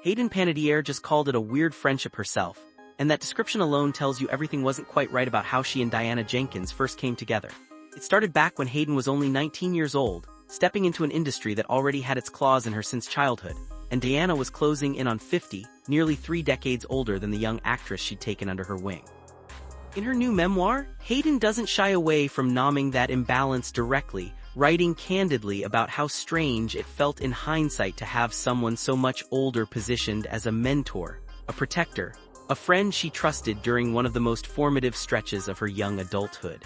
Hayden Panettiere just called it a weird friendship herself, and that description alone tells you everything wasn't quite right about how she and Diana Jenkins first came together. It started back when Hayden was only 19 years old, stepping into an industry that already had its claws in her since childhood, and Diana was closing in on 50, nearly 3 decades older than the young actress she'd taken under her wing. In her new memoir, Hayden doesn't shy away from naming that imbalance directly, writing candidly about how strange it felt in hindsight to have someone so much older positioned as a mentor, a protector, a friend she trusted during one of the most formative stretches of her young adulthood.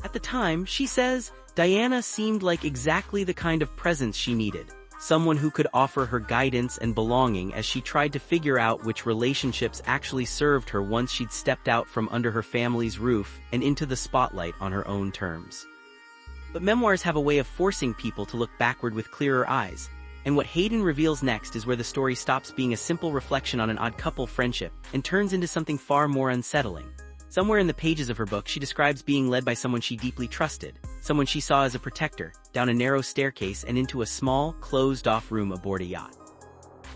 At the time, she says, Diana seemed like exactly the kind of presence she needed, someone who could offer her guidance and belonging as she tried to figure out which relationships actually served her once she'd stepped out from under her family's roof and into the spotlight on her own terms. But memoirs have a way of forcing people to look backward with clearer eyes, and what Hayden reveals next is where the story stops being a simple reflection on an odd couple friendship and turns into something far more unsettling. Somewhere in the pages of her book, she describes being led by someone she deeply trusted, someone she saw as a protector, down a narrow staircase and into a small, closed-off room aboard a yacht.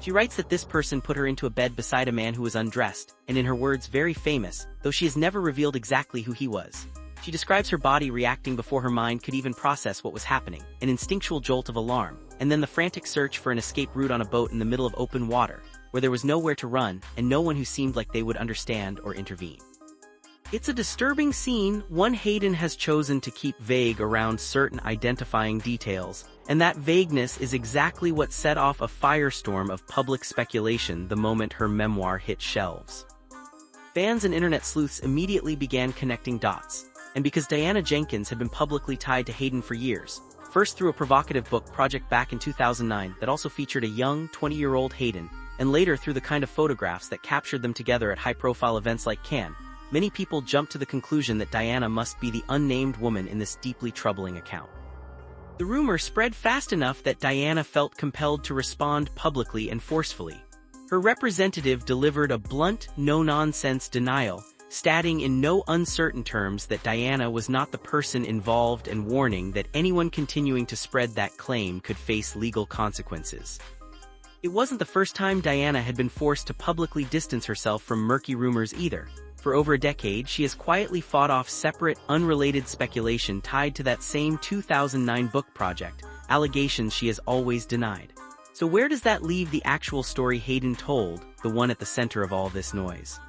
She writes that this person put her into a bed beside a man who was undressed, and in her words, very famous, though she has never revealed exactly who he was. She describes her body reacting before her mind could even process what was happening, an instinctual jolt of alarm, and then the frantic search for an escape route on a boat in the middle of open water, where there was nowhere to run and no one who seemed like they would understand or intervene. It's a disturbing scene, one Hayden has chosen to keep vague around certain identifying details, and that vagueness is exactly what set off a firestorm of public speculation the moment her memoir hit shelves. Fans and internet sleuths immediately began connecting dots, and because Diana Jenkins had been publicly tied to Hayden for years, first through a provocative book project back in 2009 that also featured a young, 20-year-old Hayden, and later through the kind of photographs that captured them together at high-profile events like Cannes, many people jumped to the conclusion that Diana must be the unnamed woman in this deeply troubling account. The rumor spread fast enough that Diana felt compelled to respond publicly and forcefully. Her representative delivered a blunt, no-nonsense denial, stating in no uncertain terms that Diana was not the person involved and warning that anyone continuing to spread that claim could face legal consequences. It wasn't the first time Diana had been forced to publicly distance herself from murky rumors either. For over a decade, she has quietly fought off separate, unrelated speculation tied to that same 2009 book project, allegations she has always denied. So where does that leave the actual story Hayden told, the one at the center of all this noise?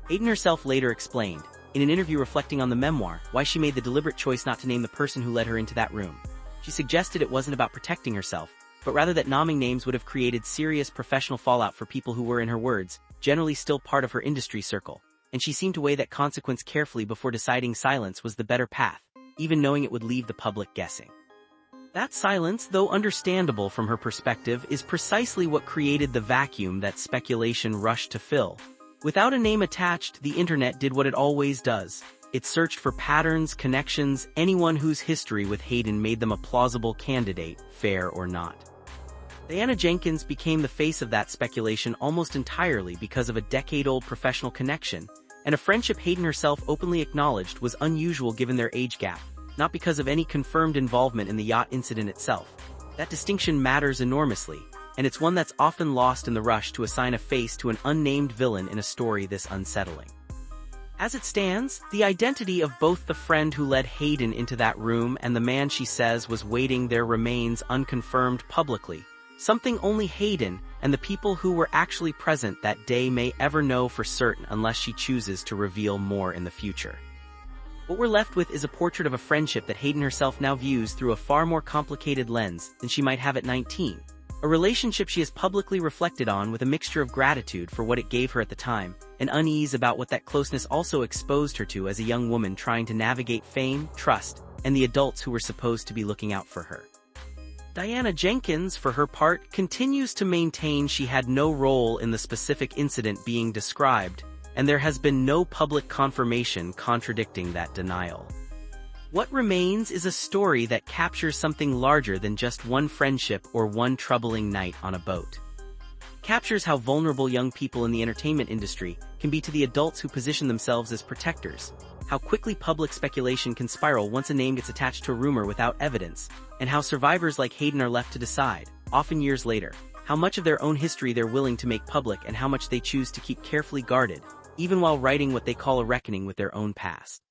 Hayden herself later explained, in an interview reflecting on the memoir, why she made the deliberate choice not to name the person who led her into that room. She suggested it wasn't about protecting herself, but rather that naming names would have created serious professional fallout for people who were, in her words, generally still part of her industry circle, and she seemed to weigh that consequence carefully before deciding silence was the better path, even knowing it would leave the public guessing. That silence, though understandable from her perspective, is precisely what created the vacuum that speculation rushed to fill. Without a name attached, the internet did what it always does. It searched for patterns, connections, anyone whose history with Hayden made them a plausible candidate, fair or not. Diana Jenkins became the face of that speculation almost entirely because of a decade-old professional connection, and a friendship Hayden herself openly acknowledged was unusual given their age gap, not because of any confirmed involvement in the yacht incident itself. That distinction matters enormously, and it's one that's often lost in the rush to assign a face to an unnamed villain in a story this unsettling. As it stands, the identity of both the friend who led Hayden into that room and the man she says was waiting there remains unconfirmed publicly, something only Hayden and the people who were actually present that day may ever know for certain unless she chooses to reveal more in the future. What we're left with is a portrait of a friendship that Hayden herself now views through a far more complicated lens than she might have at 19. A relationship she has publicly reflected on with a mixture of gratitude for what it gave her at the time, and unease about what that closeness also exposed her to as a young woman trying to navigate fame, trust, and the adults who were supposed to be looking out for her. Diana Jenkins, for her part, continues to maintain she had no role in the specific incident being described, and there has been no public confirmation contradicting that denial. What remains is a story that captures something larger than just one friendship or one troubling night on a boat. It captures how vulnerable young people in the entertainment industry can be to the adults who position themselves as protectors, how quickly public speculation can spiral once a name gets attached to a rumor without evidence, and how survivors like Hayden are left to decide, often years later, how much of their own history they're willing to make public and how much they choose to keep carefully guarded, even while writing what they call a reckoning with their own past.